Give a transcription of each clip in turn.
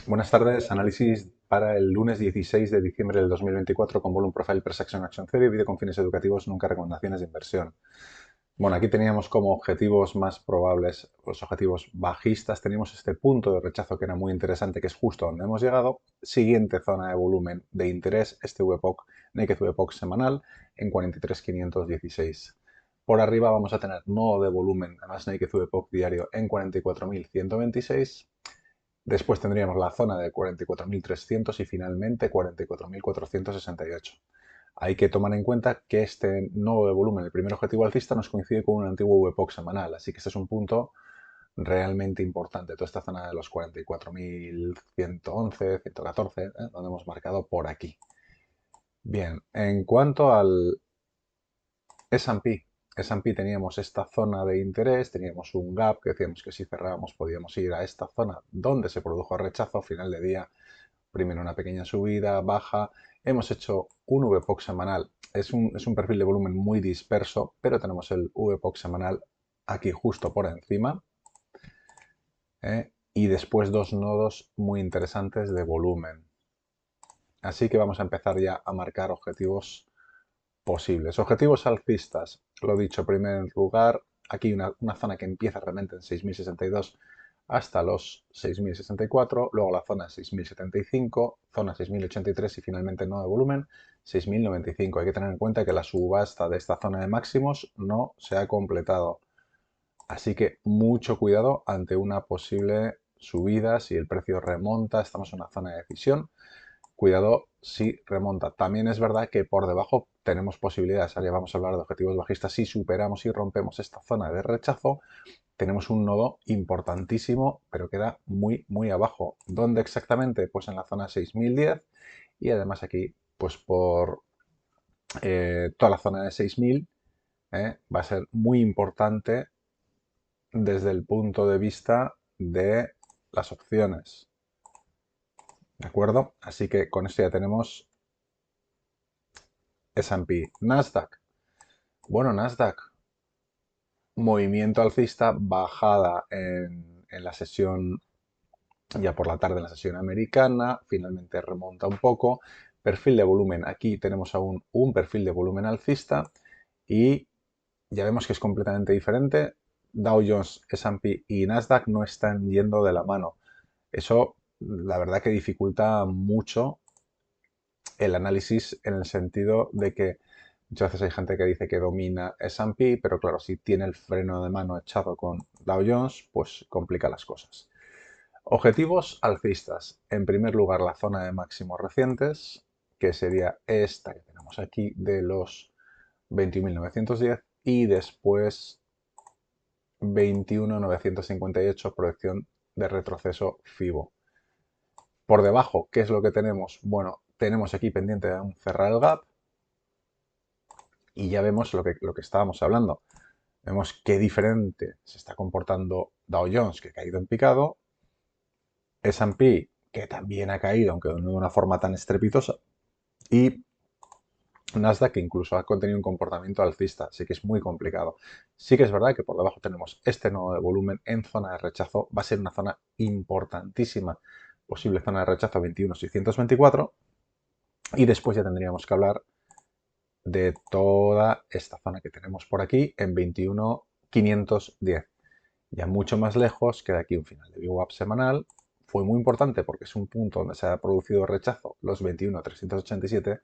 Buenas tardes, análisis para el lunes 16 de diciembre del 2024 con Volume Profile Price Action Action Theory, vídeo con fines educativos, nunca recomendaciones de inversión. Bueno, aquí teníamos como objetivos más probables, los objetivos bajistas, teníamos este punto de rechazo que era muy interesante, que es justo donde hemos llegado. Siguiente zona de volumen de interés, este VPOC, Naked VPOC semanal en 43.516. Por arriba vamos a tener nodo de volumen, además Naked VPOC diario en 44.126. Después tendríamos la zona de 44.300 y finalmente 44.468. Hay que tomar en cuenta que este nodo de volumen, el primer objetivo alcista, nos coincide con un antiguo VPOC semanal, así que este es un punto realmente importante. Toda esta zona de los 44.111, 114, donde hemos marcado por aquí. Bien, en cuanto al S&P, S&P teníamos esta zona de interés, teníamos un gap que decíamos que si cerrábamos podíamos ir a esta zona donde se produjo rechazo a final de día. Primero una pequeña subida, baja. Hemos hecho un VPOC semanal. Es un perfil de volumen muy disperso, pero tenemos el VPOC semanal aquí justo por encima. Y después dos nodos muy interesantes de volumen. Así que vamos a empezar ya a marcar objetivos posibles. Objetivos alcistas, lo dicho, en primer lugar, aquí una zona que empieza realmente en 6.062 hasta los 6.064, luego la zona 6.075, zona 6.083 y finalmente no de volumen 6.095. Hay que tener en cuenta que la subasta de esta zona de máximos no se ha completado. Así que mucho cuidado ante una posible subida si el precio remonta, estamos en una zona de decisión. Cuidado si remonta. También es verdad que por debajo tenemos posibilidades. Ahora ya vamos a hablar de objetivos bajistas. Si superamos y rompemos esta zona de rechazo, tenemos un nodo importantísimo, pero queda muy, muy abajo. ¿Dónde exactamente? Pues en la zona 6010 y además aquí, pues por toda la zona de 6000 va a ser muy importante desde el punto de vista de las opciones. ¿De acuerdo? Así que con esto ya tenemos S&P. Nasdaq. Bueno, Nasdaq, movimiento alcista, bajada en la sesión ya por la tarde en la sesión americana, finalmente remonta un poco. Perfil de volumen, aquí tenemos aún un perfil de volumen alcista y ya vemos que es completamente diferente. Dow Jones, S&P y Nasdaq no están yendo de la mano. Eso, la verdad que dificulta mucho el análisis en el sentido de que muchas veces hay gente que dice que domina S&P, pero claro, si tiene el freno de mano echado con Dow Jones, pues complica las cosas. Objetivos alcistas. En primer lugar, la zona de máximos recientes, que sería esta que tenemos aquí de los 21.910 y después 21.958 proyección de retroceso FIBO. Por debajo, ¿qué es lo que tenemos? Bueno, tenemos aquí pendiente de un cerrar el gap y ya vemos lo que estábamos hablando. Vemos qué diferente se está comportando Dow Jones, que ha caído en picado, S&P, que también ha caído, aunque no de una forma tan estrepitosa, y Nasdaq, que incluso ha contenido un comportamiento alcista, así que es muy complicado. Sí que es verdad que por debajo tenemos este nodo de volumen en zona de rechazo, va a ser una zona importantísima, posible zona de rechazo 21.624, y después ya tendríamos que hablar de toda esta zona que tenemos por aquí en 21.510. Ya mucho más lejos queda aquí un final de VWAP semanal. Fue muy importante porque es un punto donde se ha producido rechazo, los 21.387,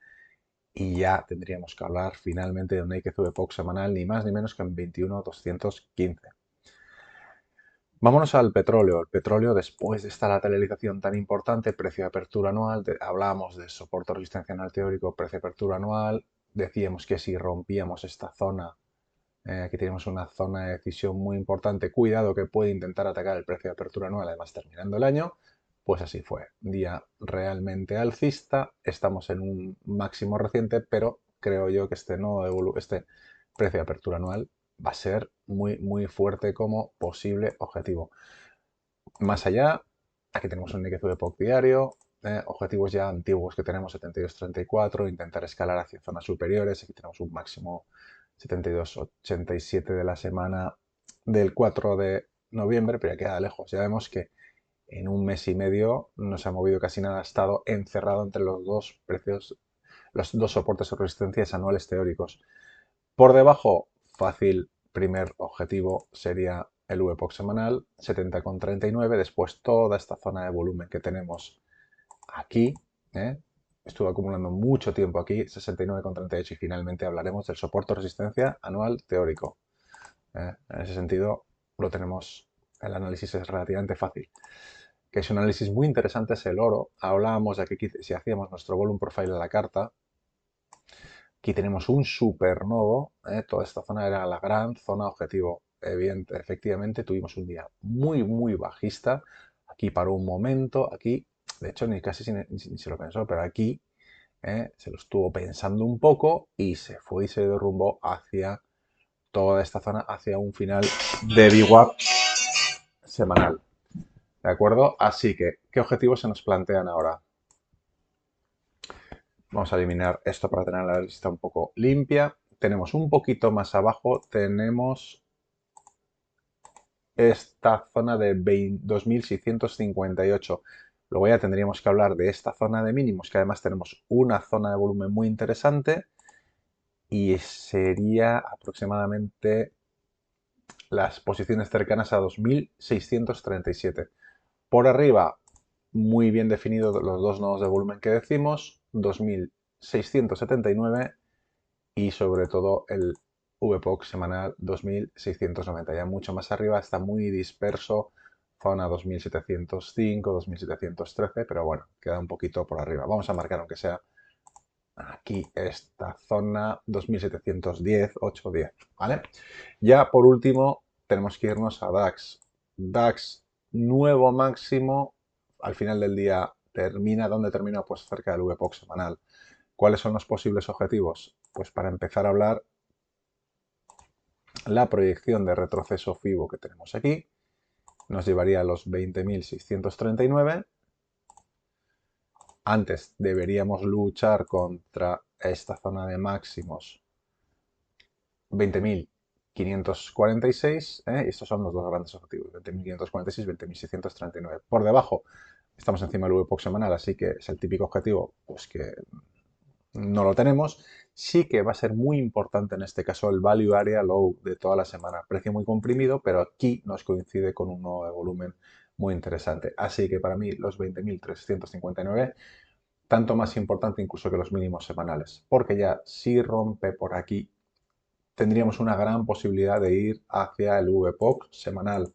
y ya tendríamos que hablar finalmente de un Naked VPOC semanal, ni más ni menos que en 21.215. Vámonos al petróleo. El petróleo, después de esta lateralización tan importante, precio de apertura anual, hablábamos de soporte o resistencia anual teórico, precio de apertura anual, decíamos que si rompíamos esta zona, aquí tenemos una zona de decisión muy importante, cuidado que puede intentar atacar el precio de apertura anual, además terminando el año, pues así fue. Día realmente alcista, estamos en un máximo reciente, pero creo yo que este precio de apertura anual va a ser muy, muy fuerte como posible objetivo. Más allá, aquí tenemos un Nikkei de POC diario, objetivos ya antiguos que tenemos 72.34, intentar escalar hacia zonas superiores, aquí tenemos un máximo 72.87 de la semana del 4 de noviembre, pero ya queda lejos. Ya vemos que en un mes y medio no se ha movido casi nada, ha estado encerrado entre los dos precios, los dos soportes o resistencias anuales teóricos. Por debajo, fácil, primer objetivo sería el VPOC semanal, 70,39, después toda esta zona de volumen que tenemos aquí, ¿eh? Estuve acumulando mucho tiempo aquí, 69,38, y finalmente hablaremos del soporte o resistencia anual teórico. En ese sentido, lo tenemos, el análisis es relativamente fácil. Que es un análisis muy interesante es el oro. Hablábamos de que si hacíamos nuestro volume profile a la carta, aquí tenemos un supernovo, toda esta zona era la gran zona objetivo. Efectivamente, tuvimos un día muy bajista. Aquí paró un momento, aquí, de hecho, ni casi ni se lo pensó, pero aquí se lo estuvo pensando un poco y se fue y se derrumbó hacia toda esta zona, hacia un final de VWAP semanal. ¿De acuerdo? Así que, ¿qué objetivos se nos plantean ahora? Vamos a eliminar esto para tener la lista un poco limpia. Tenemos un poquito más abajo, tenemos esta zona de 2.658. Luego ya tendríamos que hablar de esta zona de mínimos, que además tenemos una zona de volumen muy interesante y sería aproximadamente las posiciones cercanas a 2.637. Por arriba, muy bien definidos los dos nodos de volumen que decimos, 2.679 y sobre todo el VPOC semanal 2.690. Ya mucho más arriba está muy disperso, zona 2.705, 2.713, pero bueno, queda un poquito por arriba. Vamos a marcar aunque sea aquí esta zona 2.710, 810, ¿vale? Ya por último tenemos que irnos a DAX. DAX nuevo máximo, al final del día termina, ¿dónde termina? Pues cerca del VPOC semanal. ¿Cuáles son los posibles objetivos? Pues para empezar a hablar, la proyección de retroceso FIBO que tenemos aquí nos llevaría a los 20.639. Antes deberíamos luchar contra esta zona de máximos 20.546, y estos son los dos grandes objetivos, 20.546, 20.639. Por debajo estamos encima del VPOC semanal, así que es el típico objetivo pues que no lo tenemos. Sí que va a ser muy importante en este caso el value area low de toda la semana. Precio muy comprimido, pero aquí nos coincide con un nuevo volumen muy interesante. Así que para mí los 20.359, tanto más importante incluso que los mínimos semanales, porque ya si rompe por aquí tendríamos una gran posibilidad de ir hacia el VPOC semanal.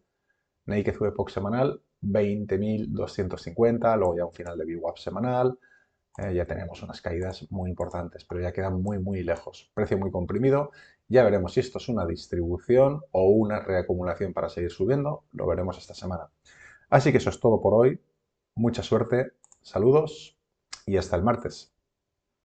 Naked VPOC semanal, 20.250, luego ya un final de VWAP semanal, ya tenemos unas caídas muy importantes, pero ya quedan muy lejos. Precio muy comprimido. Ya veremos si esto es una distribución o una reacumulación para seguir subiendo. Lo veremos esta semana. Así que eso es todo por hoy. Mucha suerte, saludos y hasta el martes.